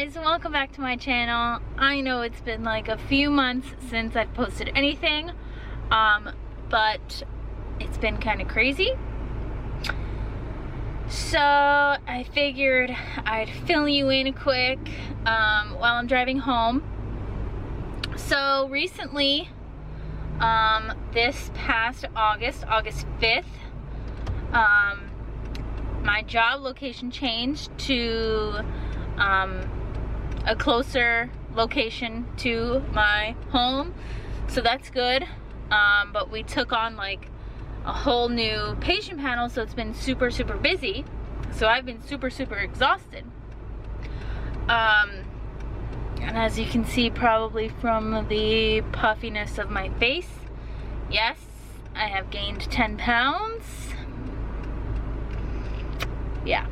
guys, welcome back to my channel. I know it's been like a few months since I've posted anything, but it's been kind of crazy. So I figured I'd fill you in quick while I'm driving home. So recently, this past August 5th, my job location changed to a closer location to my home, so that's good. But we took on like a whole new patient panel, so it's been super busy. So I've been super exhausted. And as you can see probably from the puffiness of my face, yes, I have gained 10 pounds. Yeah.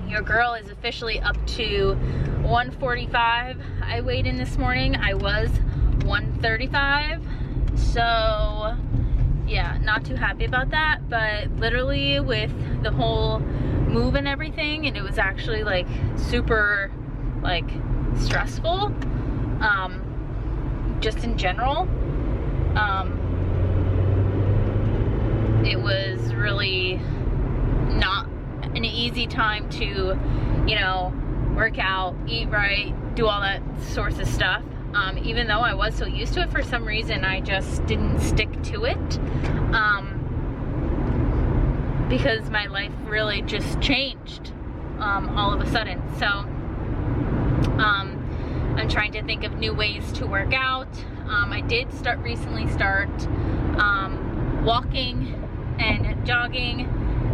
Your girl is officially up to 145. I weighed in this morning. I was 135. So yeah, not too happy about that, but literally with the whole move and everything, and it was actually like super like stressful, just in general. It was really not an easy time to, you know, work out, eat right, do all that sorts of stuff. Even though I was so used to it, for some reason I just didn't stick to it, because my life really just changed all of a sudden. So I'm trying to think of new ways to work out. I did recently start walking and jogging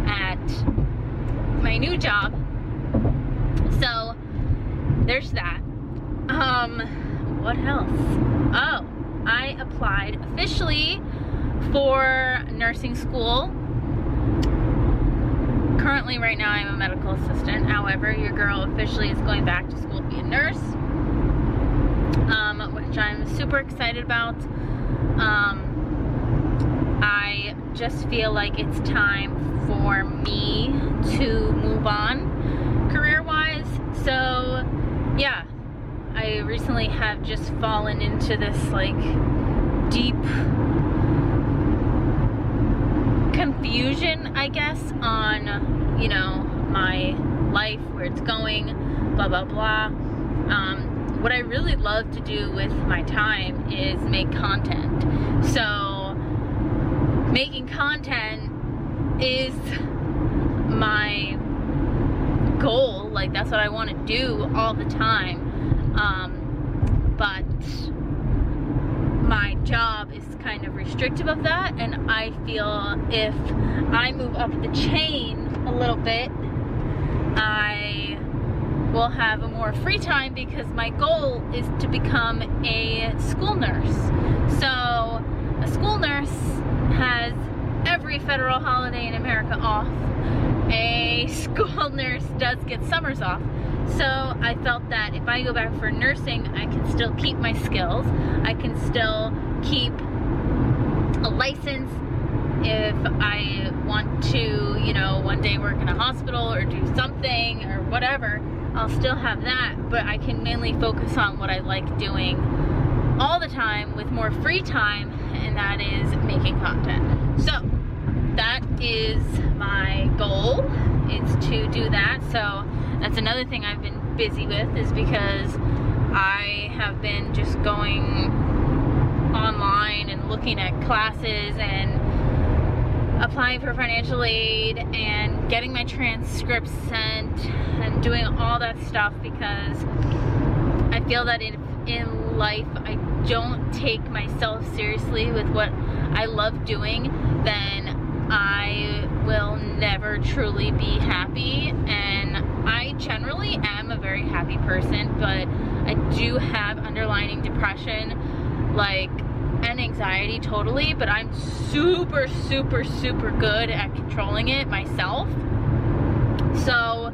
at my new job, so there's that. What else? Oh, I applied officially for nursing school. Currently, right now, I'm a medical assistant. However, your girl officially is going back to school to be a nurse, which I'm super excited about. I just feel like it's time for me to move on career-wise. So yeah, I recently have just fallen into this like deep confusion, I guess, on, you know, my life, where it's going, blah blah blah. What I really love to do with my time is make content. So making content is my goal. Like, that's what I want to do all the time. But my job is kind of restrictive of that, and I feel if I move up the chain a little bit, I will have a more free time, because my goal is to become a school nurse. So a school nurse has every federal holiday in America off. A school nurse does get summers off. So I felt that if I go back for nursing, I can still keep my skills. I can still keep a license if I want to, you know, one day work in a hospital or do something or whatever. I'll still have that, but I can mainly focus on what I like doing all the time with more free time, and that is making content. So that is my goal, is to do that. So that's another thing I've been busy with, is because I have been just going online and looking at classes and applying for financial aid and getting my transcripts sent and doing all that stuff, because I feel that in life I don't take myself seriously with what I love doing, then I will never truly be happy. And I generally am a very happy person, but I do have underlying depression, like, and anxiety totally, but I'm super good at controlling it myself. So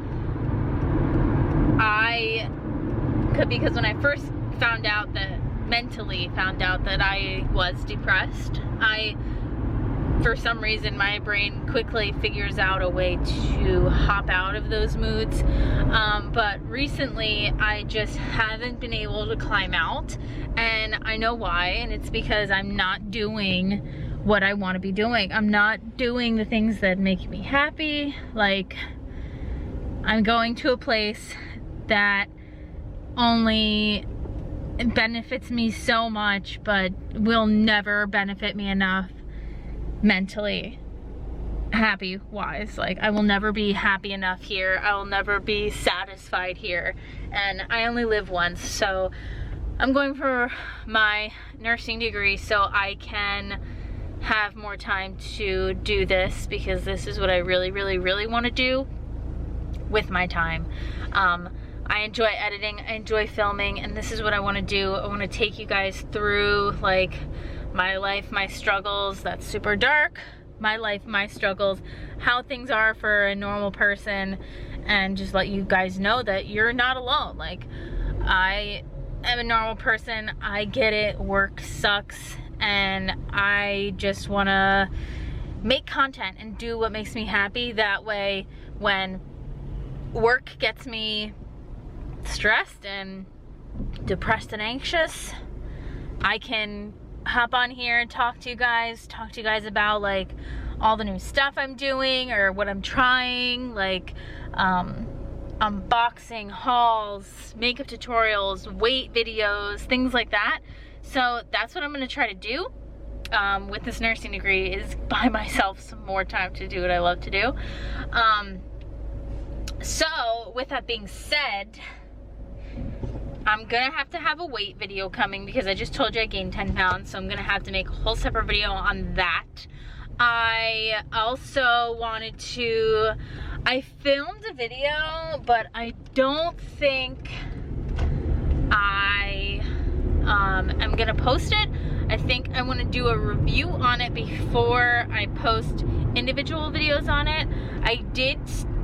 because when I first mentally found out that I was depressed, I for some reason my brain quickly figures out a way to hop out of those moods. But recently I just haven't been able to climb out, and I know why, and it's because I'm not doing what I want to be doing. I'm not doing the things that make me happy. Like, I'm going to a place that only benefits me so much, but will never benefit me enough mentally, happy wise. Like, I will never be happy enough here. I will never be satisfied here, and I only live once. So I'm going for my nursing degree so I can have more time to do this, because this is what I really, really, really want to do with my time. I enjoy editing, I enjoy filming, and this is what I want to do. I want to take you guys through like my life, my struggles. That's super dark. My life, my struggles, how things are for a normal person, and just let you guys know that you're not alone. Like, I am a normal person. I get it. Work sucks, and I just want to make content and do what makes me happy. That way, when work gets me stressed and depressed and anxious, I can hop on here and talk to you guys about like all the new stuff I'm doing or what I'm trying, like unboxing, hauls, makeup tutorials, weight videos, things like that. So that's what I'm gonna try to do with this nursing degree, is buy myself some more time to do what I love to do. So with that being said, I'm gonna have to have a weight video coming, because I just told you I gained 10 pounds, so I'm gonna have to make a whole separate video on that. I also wanted to, I filmed a video, but I don't think I am gonna post it. I think I want to do a review on it before I post individual videos on it. I did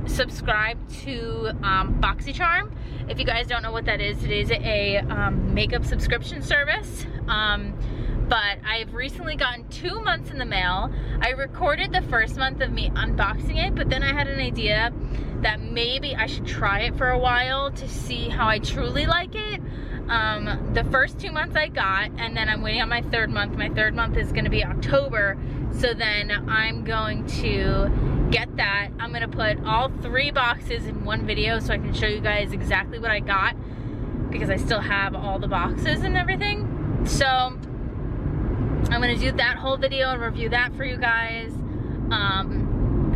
subscribe to BoxyCharm. If you guys don't know what that is, it is a makeup subscription service. But I've recently gotten 2 months in the mail. I recorded the first month of me unboxing it, but then I had an idea that maybe I should try it for a while to see how I truly like it. The first 2 months I got, and then I'm waiting on my third month. My third month is gonna be October, so then I'm going to get that. I'm gonna put all 3 boxes in one video so I can show you guys exactly what I got, because I still have all the boxes and everything. So I'm gonna do that whole video and review that for you guys.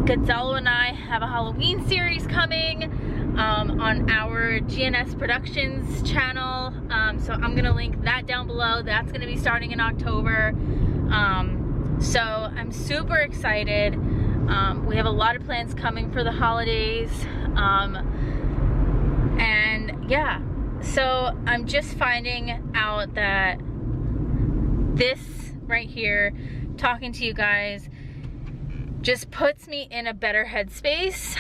Gonzalo and I have a Halloween series coming on our GNS Productions channel. So I'm gonna link that down below. That's gonna be starting in October. So I'm super excited. We have a lot of plans coming for the holidays. And yeah, so I'm just finding out that this right here, talking to you guys, just puts me in a better headspace.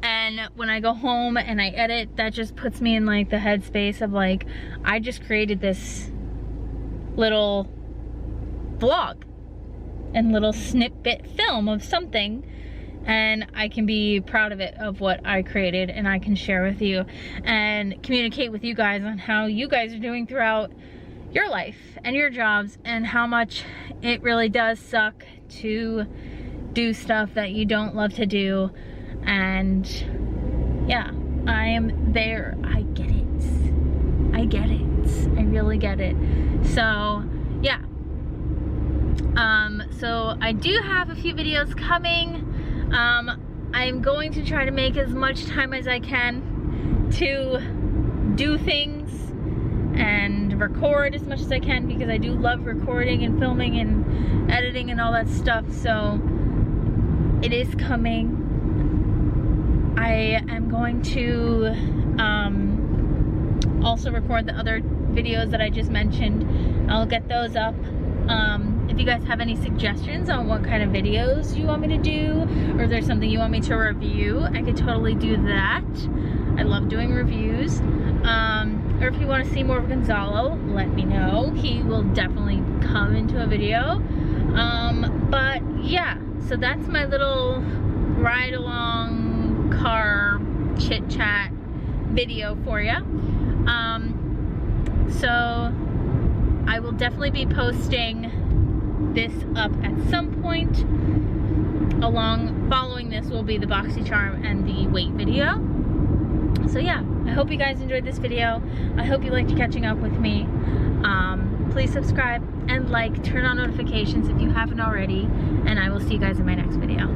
And when I go home and I edit, that just puts me in like the headspace of like, I just created this little vlog and little snippet film of something, and I can be proud of it, of what I created, and I can share with you and communicate with you guys on how you guys are doing throughout your life and your jobs, and how much it really does suck to do stuff that you don't love to do. And yeah, I am there. I get it. I get it. I really get it. So yeah. So I do have a few videos coming. I'm going to try to make as much time as I can to do things and record as much as I can, because I do love recording and filming and editing and all that stuff. So it is coming. I am going to also record the other videos that I just mentioned. I'll get those up. If you guys have any suggestions on what kind of videos you want me to do, or if there's something you want me to review, I could totally do that. I love doing reviews. Or if you want to see more of Gonzalo, let me know. He will definitely come into a video. But But yeah, so that's my little ride along car chit chat video for you. So I will definitely be posting this up at some point. Following this will be the BoxyCharm and the weight video. So yeah, I hope you guys enjoyed this video. I hope you liked catching up with me. Please subscribe and like, turn on notifications if you haven't already, and I will see you guys in my next video.